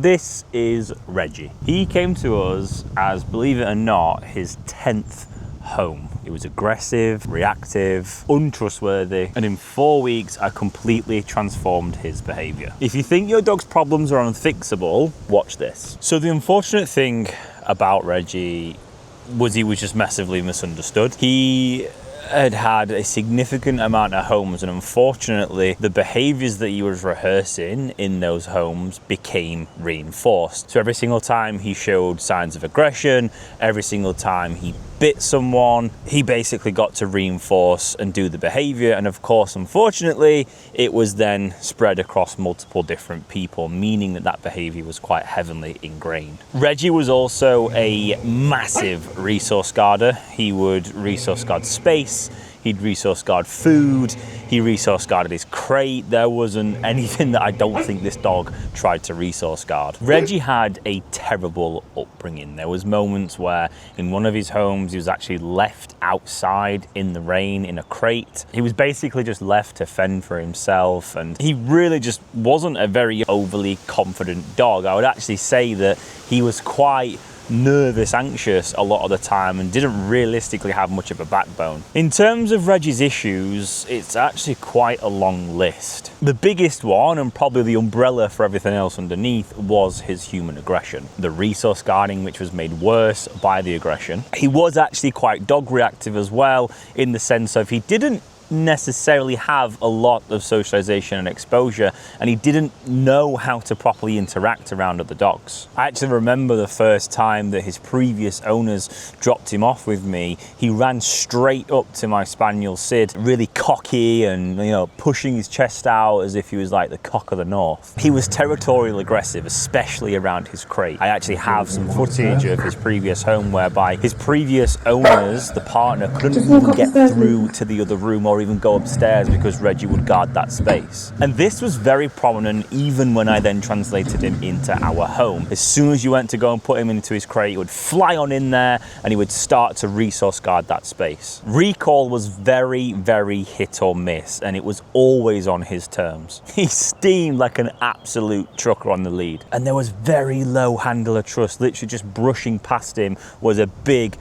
This is Reggie. He came to us as, believe it or not, his 10th home. It was aggressive, reactive, untrustworthy, and in 4 weeks I completely transformed his behavior. If you think your dog's problems are unfixable, watch this. So the unfortunate thing about Reggie was he was just massively misunderstood. He had a significant amount of homes, and unfortunately the behaviors that he was rehearsing in those homes became reinforced. So every single time he showed signs of aggression, every single time he bit someone, he basically got to reinforce and do the behavior. And of course, unfortunately, it was then spread across multiple different people, meaning that that behavior was quite heavily ingrained. Reggie was also a massive resource guarder. He would resource guard space, he'd resource guard food, he resource guarded his crate. There wasn't anything that I don't think this dog tried to resource guard. Reggie had a terrible upbringing. There was moments where in one of his homes he was actually left outside in the rain in a crate. He was basically just left to fend for himself, and he really just wasn't a very overly confident dog. I would actually say that he was quite nervous, anxious a lot of the time, and didn't realistically have much of a backbone. In terms of Reggie's issues, it's actually quite a long list. The biggest one, and probably the umbrella for everything else underneath, was his human aggression. The resource guarding, which was made worse by the aggression. He was actually quite dog reactive as well, in the sense of he didn't necessarily have a lot of socialization and exposure, and he didn't know how to properly interact around other dogs. I actually remember the first time that his previous owners dropped him off with me. He ran straight up to my spaniel Sid, really cocky and, you know, pushing his chest out as if he was like the cock of the north. He was territorial aggressive, especially around his crate. I actually have some footage of his previous home whereby his previous owners, the partner, couldn't even get through to the other room or even go upstairs because Reggie would guard that space. And this was very prominent even when I then translated him into our home. As soon as you went to go and put him into his crate, he would fly on in there and he would start to resource guard that space. Recall was very, very hit or miss, and it was always on his terms. He steamed like an absolute trucker on the lead, and there was very low handler trust. Literally just brushing past him was a big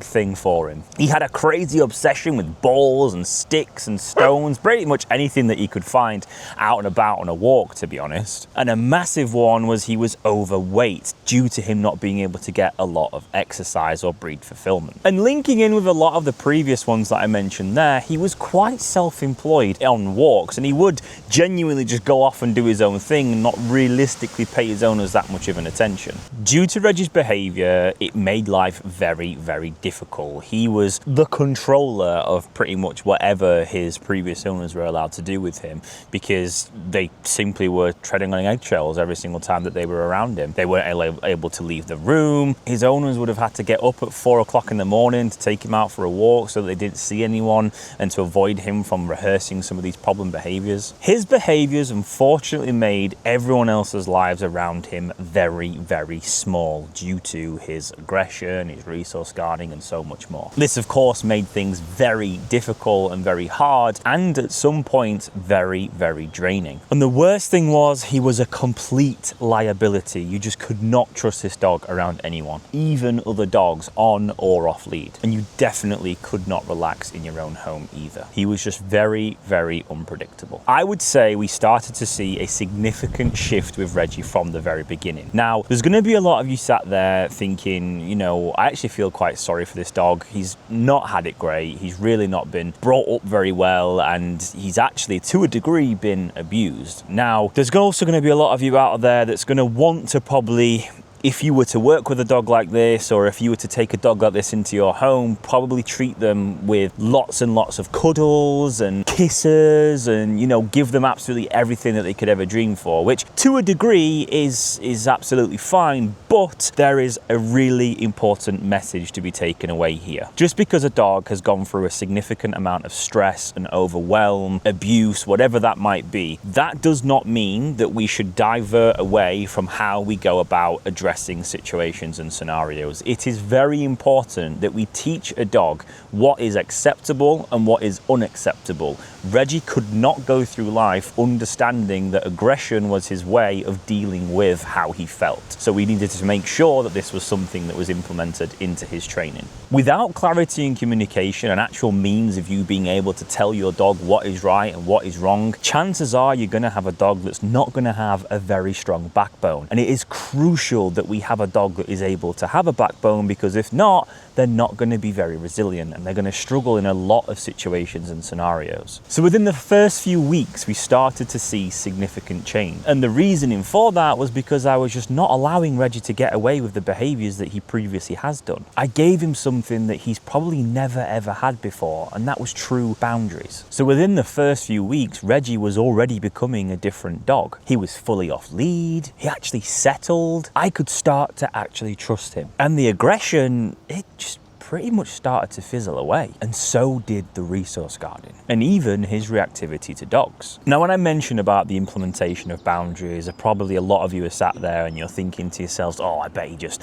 thing for him. He had a crazy obsession with balls and sticks and stones, pretty much anything that he could find out and about on a walk, to be honest. And a massive one was he was overweight due to him not being able to get a lot of exercise or breed fulfillment. And linking in with a lot of the previous ones that I mentioned there, he was quite self-employed on walks, and he would genuinely just go off and do his own thing and not realistically pay his owners that much of an attention. Due to Reggie's behavior, it made life very, very difficult. He was the controller of pretty much whatever his previous owners were allowed to do with him, because they simply were treading on eggshells every single time that they were around him. They weren't able to leave the room. His owners would have had to get up at 4 o'clock in the morning to take him out for a walk so that they didn't see anyone and to avoid him from rehearsing some of these problem behaviors. His behaviors unfortunately made everyone else's lives around him very, very small due to his aggression, his resource guarding, and so much more. This of course made things very difficult and very hard, and at some point very, very draining. And the worst thing was he was a complete liability. You just could not trust this dog around anyone, even other dogs on or off lead. And you definitely could not relax in your own home either. He was just very, very unpredictable. I would say we started to see a significant shift with Reggie from the very beginning. Now, there's going to be a lot of you sat there thinking, you know, I actually feel quite sorry for this dog. He's not had it great. He's really not been brought up very well, and he's actually to a degree been abused. Now, there's also going to be a lot of you out there that's going to want to probably, if you were to work with a dog like this, or if you were to take a dog like this into your home, probably treat them with lots and lots of cuddles and kisses and, you know, give them absolutely everything that they could ever dream for, which to a degree is absolutely fine, but there is a really important message to be taken away here. Just because a dog has gone through a significant amount of stress and overwhelm, abuse, whatever that might be, that does not mean that we should divert away from how we go about addressing situations and scenarios. It is very important that we teach a dog what is acceptable and what is unacceptable Reggie could not go through life understanding that aggression was his way of dealing with how he felt. So we needed to make sure that this was something that was implemented into his training. Without clarity and communication and actual means of you being able to tell your dog what is right and what is wrong, chances are you're going to have a dog that's not going to have a very strong backbone. And it is crucial that we have a dog that is able to have a backbone, because if not, they're not going to be very resilient and they're going to struggle in a lot of situations and scenarios. So within the first few weeks, we started to see significant change. And the reasoning for that was because I was just not allowing Reggie to get away with the behaviors that he previously has done. I gave him something that he's probably never ever had before, and that was true boundaries. So within the first few weeks, Reggie was already becoming a different dog. He was fully off lead. He actually settled. I could start to actually trust him. And the aggression, it just pretty much started to fizzle away, and so did the resource guarding and even his reactivity to dogs. Now, when I mention about the implementation of boundaries, probably a lot of you are sat there and you're thinking to yourselves, oh, I bet he just,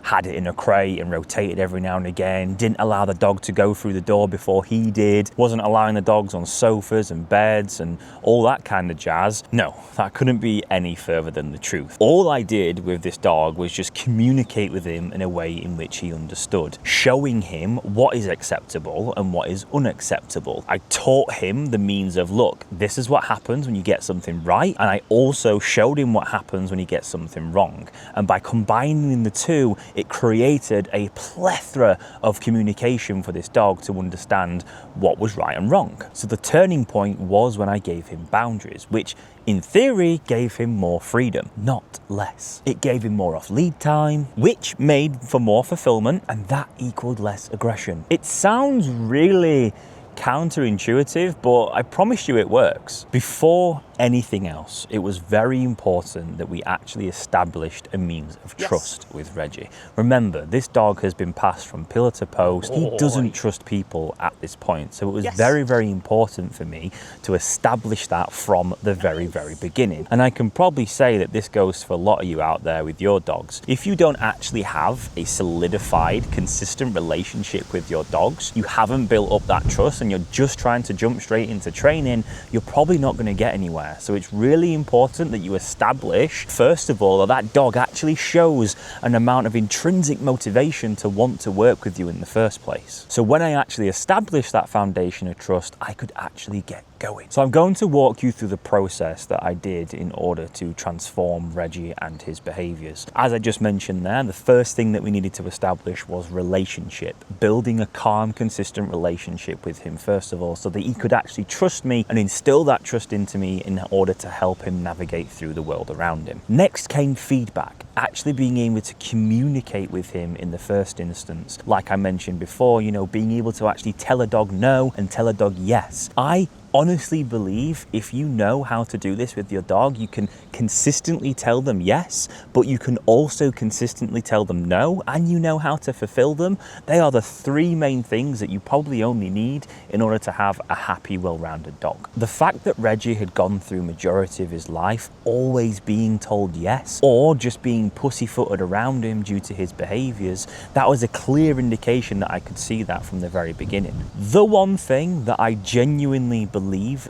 had it in a crate and rotated every now and again, didn't allow the dog to go through the door before he did, wasn't allowing the dogs on sofas and beds and all that kind of jazz. No, that couldn't be any further than the truth. All I did with this dog was just communicate with him in a way in which he understood, showing him what is acceptable and what is unacceptable. I taught him the means of, look, this is what happens when you get something right, and I also showed him what happens when you get something wrong. And by combining the two, it created a plethora of communication for this dog to understand what was right and wrong. So the turning point was when I gave him boundaries, which in theory gave him more freedom, not less. It gave him more off-lead time, which made for more fulfillment, and that equaled less aggression. It sounds really counterintuitive, but I promise you it works. Before anything else, it was very important that we actually established a means of trust with Reggie. Remember, this dog has been passed from pillar to post. He doesn't trust people at this point. So it was very, very important for me to establish that from the very, very beginning. And I can probably say that this goes for a lot of you out there with your dogs. If you don't actually have a solidified, consistent relationship with your dogs, you haven't built up that trust, and you're just trying to jump straight into training, you're probably not going to get anywhere. So it's really important that you establish, first of all, that dog actually shows an amount of intrinsic motivation to want to work with you in the first place. So when I actually established that foundation of trust, I could actually get going. So I'm going to walk you through the process that I did in order to transform Reggie and his behaviors. As I just mentioned there, the first thing that we needed to establish was relationship, building a calm, consistent relationship with him first of all, so that he could actually trust me and instill that trust into me in order to help him navigate through the world around him. Next came feedback, actually being able to communicate with him in the first instance. Like I mentioned before, being able to actually tell a dog no and tell a dog yes. I honestly believe if you know how to do this with your dog, you can consistently tell them yes, but you can also consistently tell them no, and you know how to fulfill them. They are the three main things that you probably only need in order to have a happy, well-rounded dog. The fact that Reggie had gone through majority of his life always being told yes, or just being pussyfooted around him due to his behaviors, that was a clear indication that I could see that from the very beginning. The one thing that I genuinely believe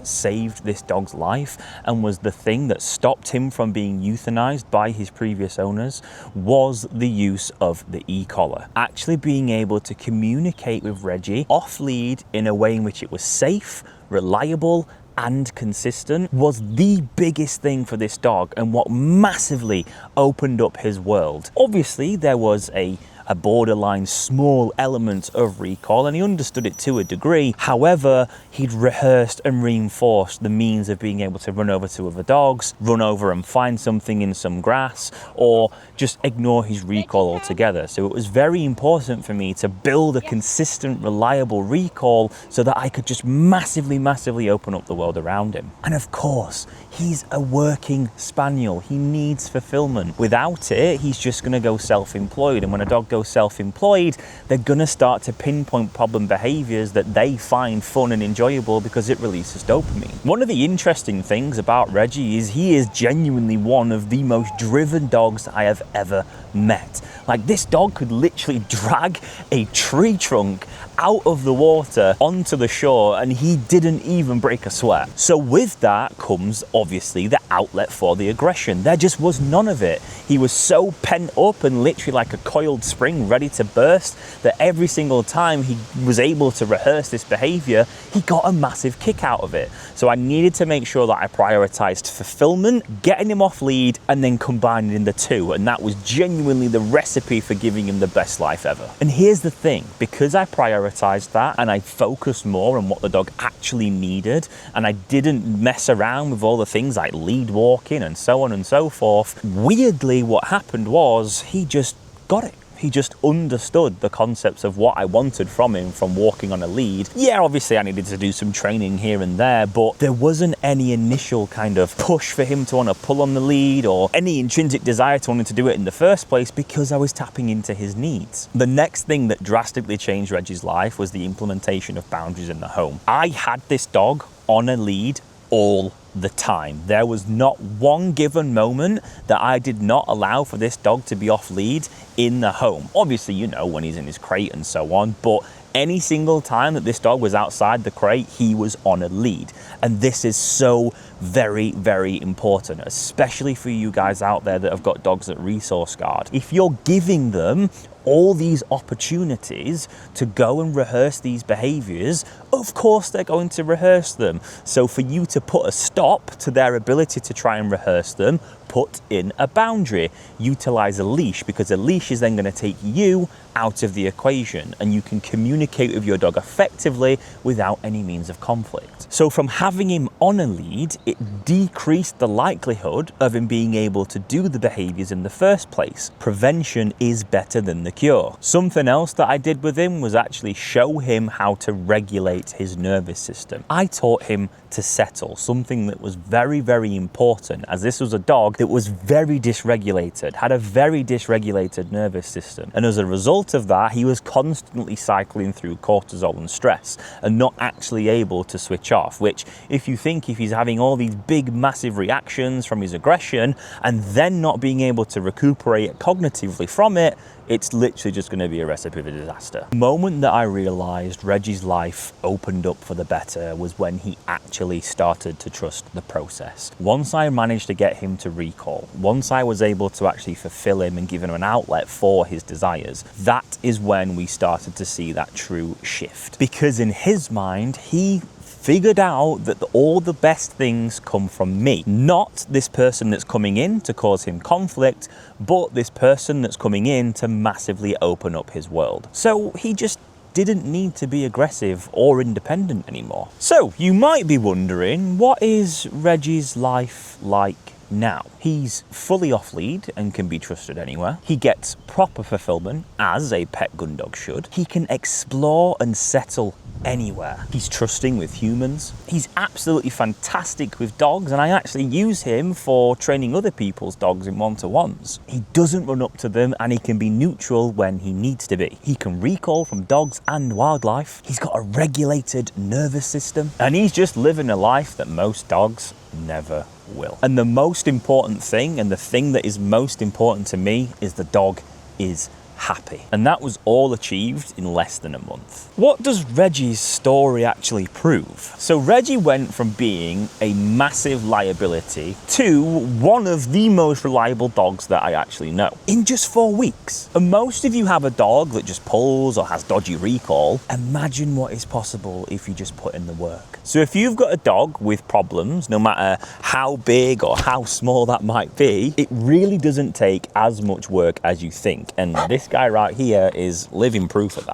saved this dog's life, and was the thing that stopped him from being euthanized by his previous owners, was the use of the e-collar. Actually being able to communicate with Reggie off lead in a way in which it was safe, reliable, and consistent was the biggest thing for this dog, and what massively opened up his world. Obviously, there was a borderline small element of recall, and he understood it to a degree. However, he'd rehearsed and reinforced the means of being able to run over to other dogs, run over and find something in some grass, or just ignore his recall altogether. So it was very important for me to build a consistent, reliable recall so that I could just massively open up the world around him. And of course, he's a working spaniel. He needs fulfillment. Without it, he's just going to go self-employed. And when a dog goes self-employed, they're gonna start to pinpoint problem behaviors that they find fun and enjoyable because it releases dopamine. One of the interesting things about Reggie is he is genuinely one of the most driven dogs I have ever met. Like, this dog could literally drag a tree trunk out of the water onto the shore, and he didn't even break a sweat. So with that comes obviously the outlet for the aggression. There just was none of it. He was so pent up and literally like a coiled spring ready to burst that every single time he was able to rehearse this behavior, he got a massive kick out of it. So I needed to make sure that I prioritized fulfillment, getting him off lead, and then combining the two. And that was genuinely the recipe for giving him the best life ever. And here's the thing, because I prioritized that and I focused more on what the dog actually needed, and I didn't mess around with all the things like lead walking and so on and so forth, weirdly what happened was he just got it. He just understood the concepts of what I wanted from him from walking on a lead. Yeah, obviously I needed to do some training here and there, but there wasn't any initial kind of push for him to want to pull on the lead or any intrinsic desire to want him to do it in the first place, because I was tapping into his needs. The next thing that drastically changed Reggie's life was the implementation of boundaries in the home. I had this dog on a lead all the time. There was not one given moment that I did not allow for this dog to be off lead in the home. Obviously, you know, when he's in his crate and so on, but any single time that this dog was outside the crate, he was on a lead. And this is so very, very important, especially for you guys out there that have got dogs that resource guard. If you're giving them all these opportunities to go and rehearse these behaviors, of course they're going to rehearse them. So for you to put a stop to their ability to try and rehearse them, put in a boundary, utilize a leash, because a leash is then going to take you out of the equation and you can communicate with your dog effectively without any means of conflict. So from having him on a lead, it decreased the likelihood of him being able to do the behaviors in the first place. Prevention is better than the cure. Something else that I did with him was actually show him how to regulate his nervous system. I taught him to settle, something that was very, very important, as this was a dog that was very dysregulated, had a very dysregulated nervous system. And as a result of that, he was constantly cycling through cortisol and stress and not actually able to switch off, which if you think if he's having all these big, massive reactions from his aggression and then not being able to recuperate cognitively from it, it's literally just going to be a recipe for disaster. The moment that I realized Reggie's life opened up for the better was when he actually started to trust the process. Once I managed to get him to recall, once I was able to actually fulfill him and give him an outlet for his desires, that is when we started to see that true shift. Because in his mind, he figured out that all the best things come from me. Not this person that's coming in to cause him conflict, but this person that's coming in to massively open up his world. So he just didn't need to be aggressive or independent anymore. So you might be wondering, what is Reggie's life like now? He's fully off lead and can be trusted anywhere. He gets proper fulfillment as a pet gun dog should. He can explore and settle anywhere. He's trusting with humans. He's absolutely fantastic with dogs, and I actually use him for training other people's dogs in one-to-ones. He doesn't run up to them, and he can be neutral when he needs to be. He can recall from dogs and wildlife. He's got a regulated nervous system, and he's just living a life that most dogs never will. And the most important thing, and the thing that is most important to me, is the dog is happy. And that was all achieved in less than a month. What does Reggie's story actually prove? So Reggie went from being a massive liability to one of the most reliable dogs that I actually know in just 4 weeks. And most of you have a dog that just pulls or has dodgy recall. Imagine what is possible if you just put in the work. So if you've got a dog with problems, no matter how big or how small that might be, it really doesn't take as much work as you think. And this guy right here is living proof of that.